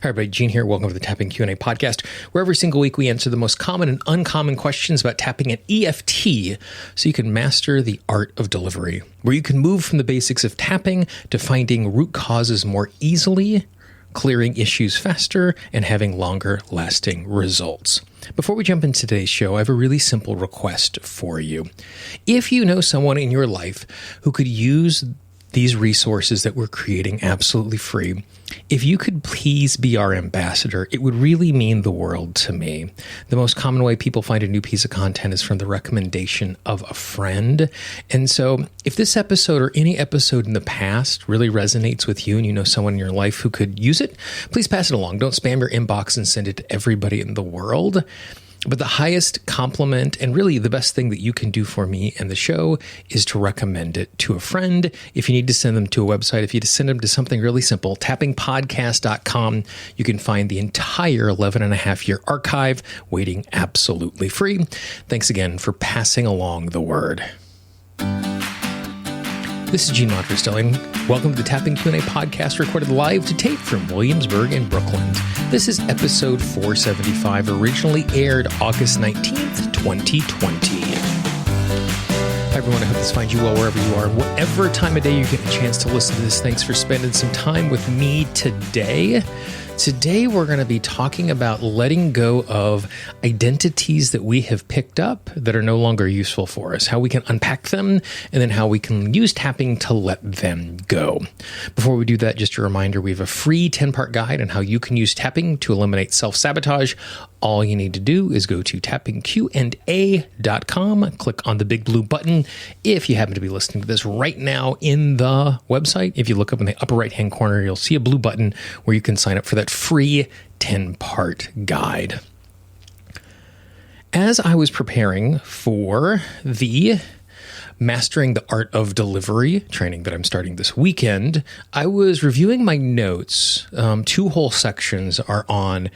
Hi, everybody. Gene here. Welcome to the Tapping Q&A podcast, where every single week we answer the most common and uncommon questions about tapping and EFT so you can master the art of delivery, where you can move from the basics of tapping to finding root causes more easily, clearing issues faster, and having longer lasting results. Before we jump into today's show, I have a really simple request for you. If you know someone in your life who could use these resources that we're creating absolutely free, if you could please be our ambassador, it would really mean the world to me. The most common way people find a new piece of content is from the recommendation of a friend. And so if this episode or any episode in the past really resonates with you and you know someone in your life who could use it, please pass it along. Don't spam your inbox and send it to everybody in the world. But the highest compliment and really the best thing that you can do for me and the show is to recommend it to a friend. If you need to send them to a website, if you just send them to something really simple, tappingpodcast.com, you can find the entire 11.5-year archive waiting absolutely free. Thanks again for passing along the word. This is Gene Montrastelli. Welcome to the Tapping Q&A podcast, recorded live to tape from Williamsburg in Brooklyn. This is episode 475, originally aired August 19th, 2020. Hi, everyone. I hope this finds you well wherever you are. Whatever time of day you get a chance to listen to this, thanks for spending some time with me today. Today, we're going to be talking about letting go of identities that we have picked up that are no longer useful for us, how we can unpack them, and then how we can use tapping to let them go. Before we do that, just a reminder, we have a free 10-part guide on how you can use tapping to eliminate self-sabotage. All you need to do is go to tappingqa.com, click on the big blue button. If you happen to be listening to this right now in the website, if you look up in the upper right-hand corner, you'll see a blue button where you can sign up for that free 10-part guide. As I was preparing for the Mastering the Art of Delivery training that I'm starting this weekend, I was reviewing my notes. Two whole sections are on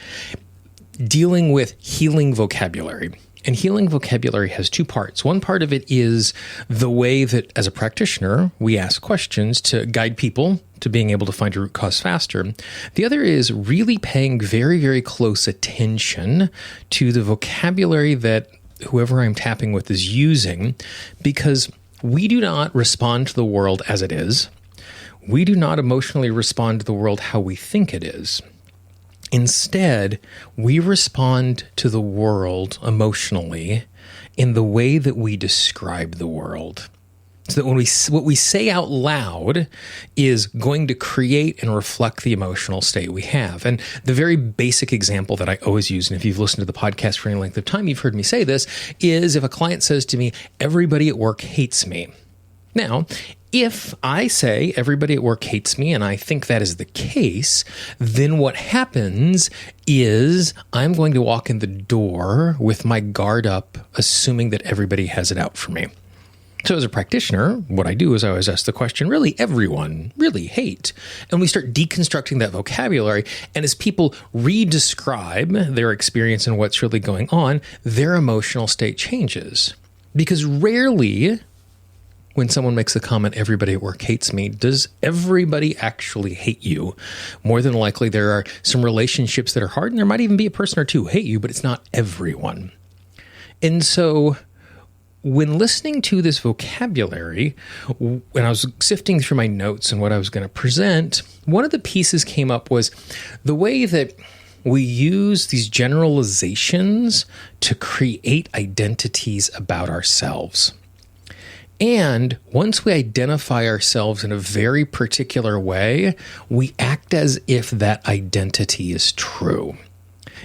dealing with healing vocabulary. And healing vocabulary has two parts. One part of it is the way that, as a practitioner, we ask questions to guide people to being able to find a root cause faster. The other is really paying very, very close attention to the vocabulary that whoever I'm tapping with is using, because we do not respond to the world as it is. We do not emotionally respond to the world how we think it is. Instead, we respond to the world emotionally in the way that we describe the world. So that what we say out loud is going to create and reflect the emotional state we have. And the very basic example that I always use, and if you've listened to the podcast for any length of time, you've heard me say this, is if a client says to me, "Everybody at work hates me." Now, if I say everybody at work hates me and I think that is the case, then what happens is I'm going to walk in the door with my guard up, assuming that everybody has it out for me. So as a practitioner, what I do is I always ask the question, really, everyone really hate? And we start deconstructing that vocabulary. And as people re-describe their experience and what's really going on, their emotional state changes. Because rarely, when someone makes the comment, "Everybody at work hates me," does everybody actually hate you? More than likely, there are some relationships that are hard, and there might even be a person or two who hate you, but it's not everyone. And so when listening to this vocabulary, when I was sifting through my notes and what I was going to present, one of the pieces came up was the way that we use these generalizations to create identities about ourselves. And once we identify ourselves in a very particular way, we act as if that identity is true.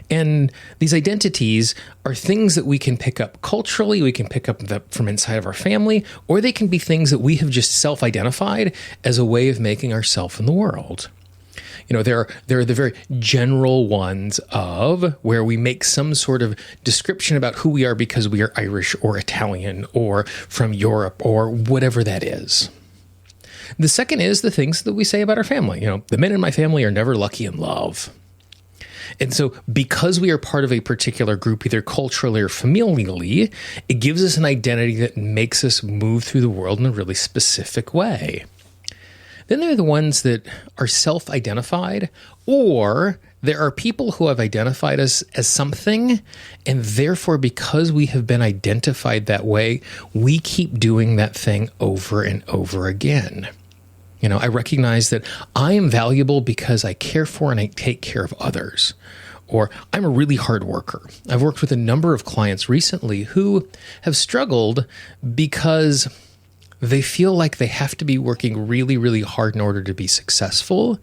And these identities are things that we can pick up culturally, we can pick up from inside of our family, or they can be things that we have just self-identified as a way of making ourselves in the world. You know, there are the very general ones of where we make some sort of description about who we are because we are Irish or Italian or from Europe or whatever that is. The second is the things that we say about our family. You know, the men in my family are never lucky in love. And so because we are part of a particular group, either culturally or familially, it gives us an identity that makes us move through the world in a really specific way. Then there are the ones that are self-identified, or there are people who have identified us as something, and therefore, because we have been identified that way, we keep doing that thing over and over again. I recognize that I am valuable because I care for and I take care of others. Or I'm a really hard worker. I've worked with a number of clients recently who have struggled because they feel like they have to be working really, really hard in order to be successful.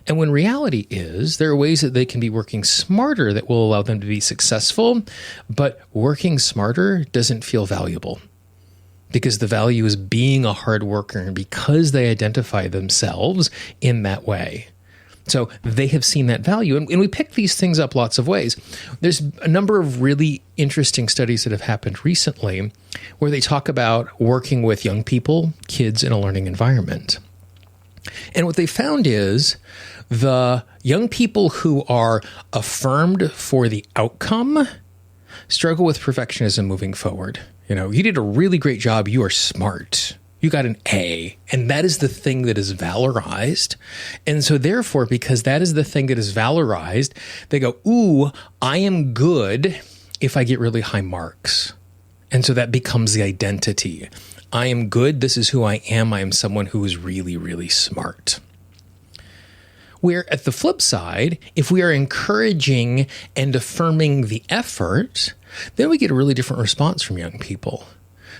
And when reality is, there are ways that they can be working smarter that will allow them to be successful, but working smarter doesn't feel valuable because the value is being a hard worker and because they identify themselves in that way. So they have seen that value. And we pick these things up lots of ways. There's a number of really interesting studies that have happened recently where they talk about working with young people, kids in a learning environment. And what they found is the young people who are affirmed for the outcome struggle with perfectionism moving forward. You did a really great job. You are smart. You got an A, and that is the thing that is valorized. And so therefore, because that is the thing that is valorized, they go, ooh, I am good if I get really high marks. And so that becomes the identity. I am good. This is who I am. I am someone who is really, really smart. Where at the flip side, if we are encouraging and affirming the effort, then we get a really different response from young people.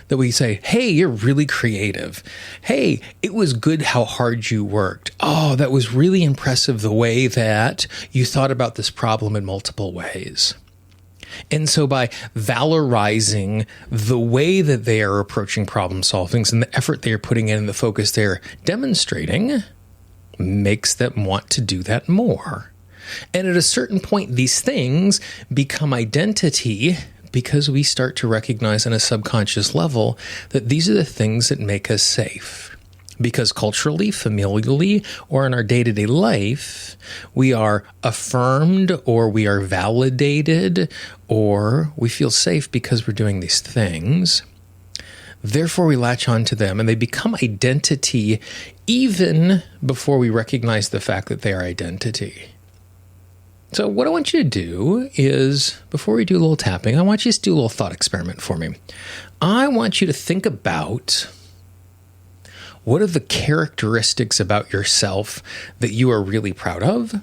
That we say, hey, you're really creative. Hey, it was good how hard you worked. Oh, that was really impressive the way that you thought about this problem in multiple ways. And so by valorizing the way that they are approaching problem solving and the effort they are putting in and the focus they're demonstrating makes them want to do that more. And at a certain point, these things become identity because we start to recognize on a subconscious level that these are the things that make us safe. Because culturally, familially, or in our day-to-day life, we are affirmed or we are validated or we feel safe because we're doing these things. Therefore, we latch onto them and they become identity even before we recognize the fact that they are identity. So what I want you to do is, before we do a little tapping, I want you to do a little thought experiment for me. I want you to think about what are the characteristics about yourself that you are really proud of?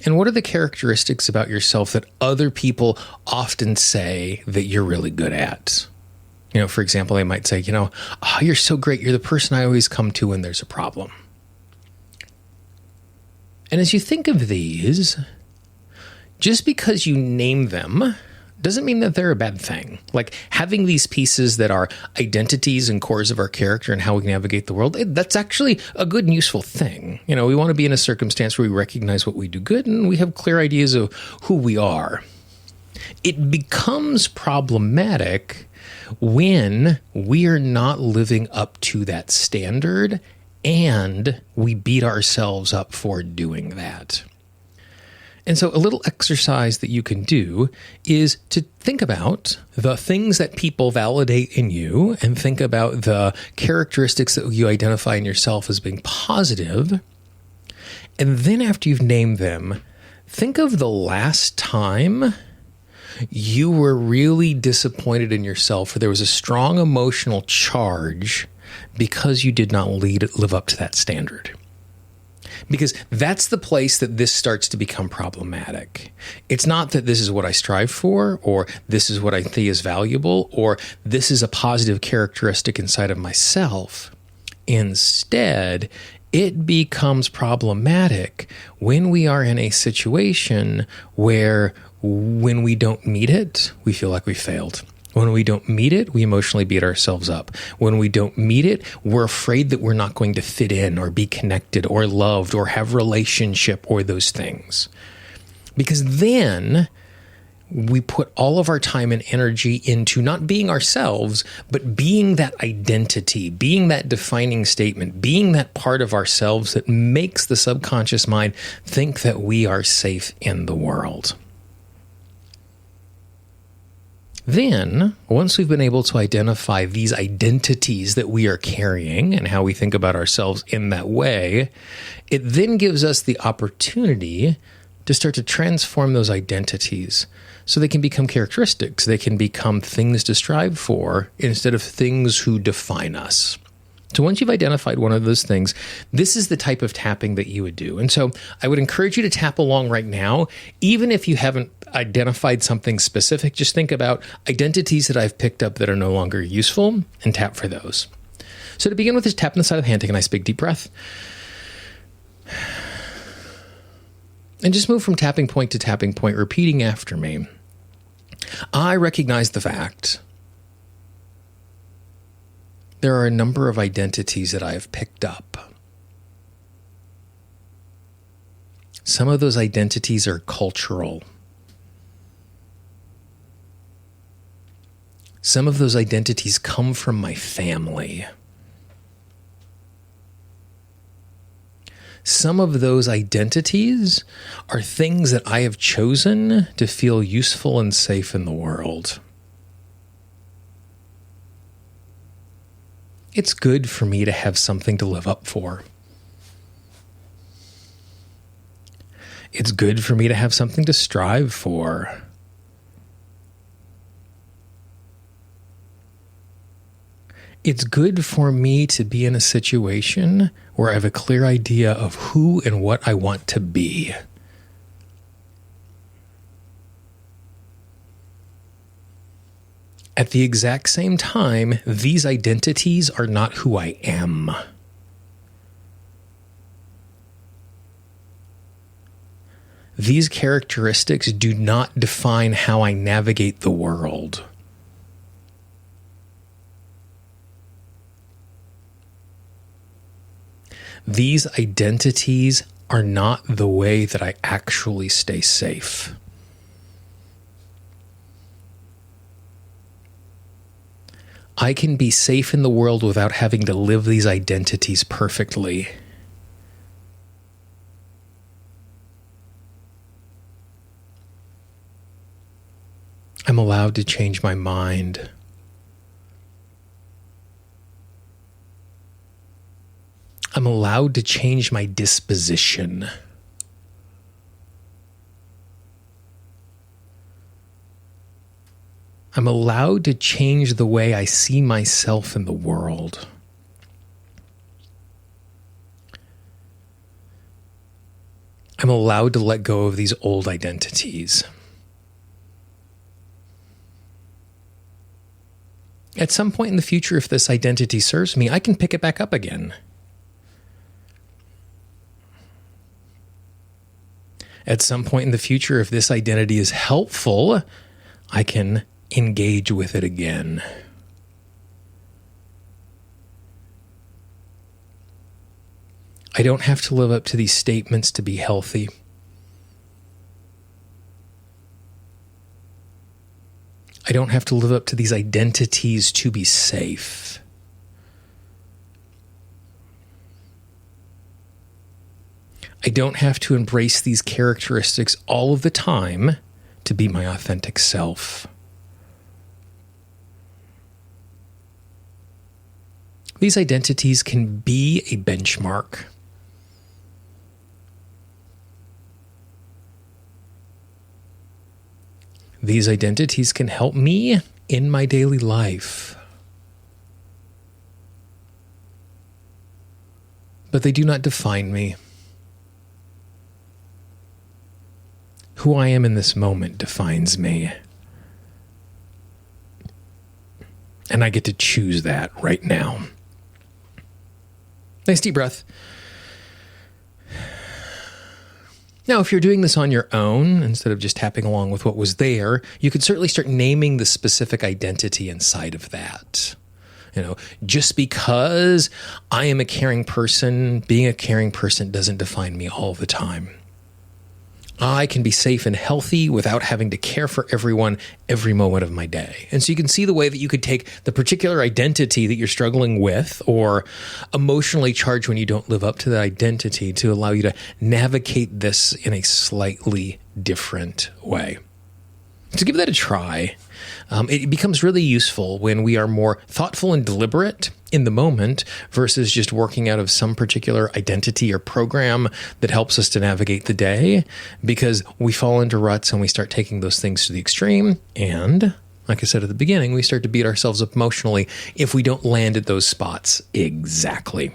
And what are the characteristics about yourself that other people often say that you're really good at? For example, they might say, oh, you're so great. You're the person I always come to when there's a problem. And as you think of these, just because you name them doesn't mean that they're a bad thing. Like having these pieces that are identities and cores of our character and how we navigate the world, that's actually a good and useful thing. We want to be in a circumstance where we recognize what we do good and we have clear ideas of who we are. It becomes problematic when we are not living up to that standard and we beat ourselves up for doing that. And so a little exercise that you can do is to think about the things that people validate in you and think about the characteristics that you identify in yourself as being positive. And then after you've named them, think of the last time you were really disappointed in yourself or there was a strong emotional charge because you did not live up to that standard. Because that's the place that this starts to become problematic. It's not that this is what I strive for, or this is what I think is valuable, or this is a positive characteristic inside of myself. Instead, it becomes problematic when we are in a situation where when we don't meet it, we feel like we failed. When we don't meet it, we emotionally beat ourselves up. When we don't meet it, we're afraid that we're not going to fit in or be connected or loved or have relationship or those things. Because then we put all of our time and energy into not being ourselves, but being that identity, being that defining statement, being that part of ourselves that makes the subconscious mind think that we are safe in the world. Then, once we've been able to identify these identities that we are carrying and how we think about ourselves in that way, it then gives us the opportunity to start to transform those identities so they can become characteristics. They can become things to strive for instead of things who define us. So once you've identified one of those things, this is the type of tapping that you would do. And so I would encourage you to tap along right now. Even if you haven't identified something specific, just think about identities that I've picked up that are no longer useful and tap for those. So to begin with, just tap on the side of the hand, take a nice big deep breath. And just move from tapping point to tapping point, repeating after me. I recognize the fact there are a number of identities that I have picked up. Some of those identities are cultural. Some of those identities come from my family. Some of those identities are things that I have chosen to feel useful and safe in the world. It's good for me to have something to live up for. It's good for me to have something to strive for. It's good for me to be in a situation where I have a clear idea of who and what I want to be. At the exact same time, these identities are not who I am. These characteristics do not define how I navigate the world. These identities are not the way that I actually stay safe. I can be safe in the world without having to live these identities perfectly. I'm allowed to change my mind. I'm allowed to change my disposition. I'm allowed to change the way I see myself in the world. I'm allowed to let go of these old identities. At some point in the future, if this identity serves me, I can pick it back up again. At some point in the future, if this identity is helpful, I can engage with it again. I don't have to live up to these statements to be healthy. I don't have to live up to these identities to be safe. I don't have to embrace these characteristics all of the time to be my authentic self. These identities can be a benchmark. These identities can help me in my daily life. But they do not define me. Who I am in this moment defines me. And I get to choose that right now. Nice deep breath. Now, if you're doing this on your own, instead of just tapping along with what was there, you could certainly start naming the specific identity inside of that. Just because I am a caring person, being a caring person doesn't define me all the time. I can be safe and healthy without having to care for everyone every moment of my day. And so you can see the way that you could take the particular identity that you're struggling with or emotionally charged when you don't live up to that identity to allow you to navigate this in a slightly different way. So give that a try. It becomes really useful when we are more thoughtful and deliberate in the moment versus just working out of some particular identity or program that helps us to navigate the day, because we fall into ruts and we start taking those things to the extreme. And like I said at the beginning, we start to beat ourselves up emotionally if we don't land at those spots exactly.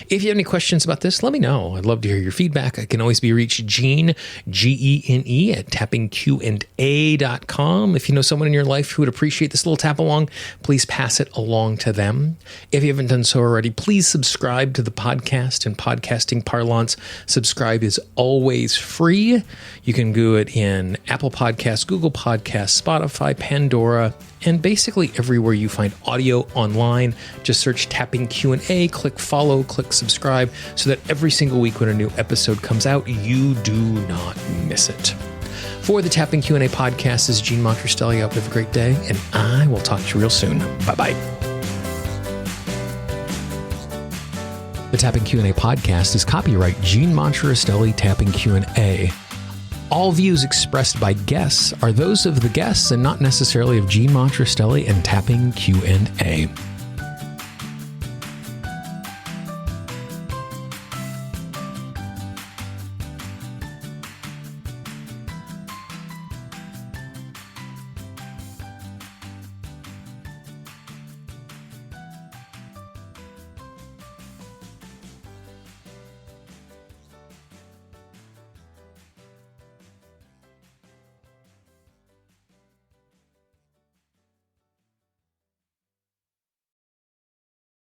If you have any questions about this, let me know. I'd love to hear your feedback. I can always be reached Gene, Gene, at tappingqa.com. If you know someone in your life who would appreciate this little tap along, please pass it along to them. If you haven't done so already, please subscribe to the podcast. In podcasting parlance, subscribe is always free. You can do it in Apple Podcasts, Google Podcasts, Spotify, Pandora, and basically everywhere you find audio online. Just search Tapping Q&A, click follow, click subscribe, so that every single week when a new episode comes out, you do not miss it. For the Tapping Q&A podcast, this is Gene Montrastelli. I hope you have a great day, and I will talk to you real soon. Bye-bye. The Tapping Q&A podcast is copyright Gene Montrastelli Tapping Q&A. All views expressed by guests are those of the guests and not necessarily of Gene Montrastelli and Tapping Q&A.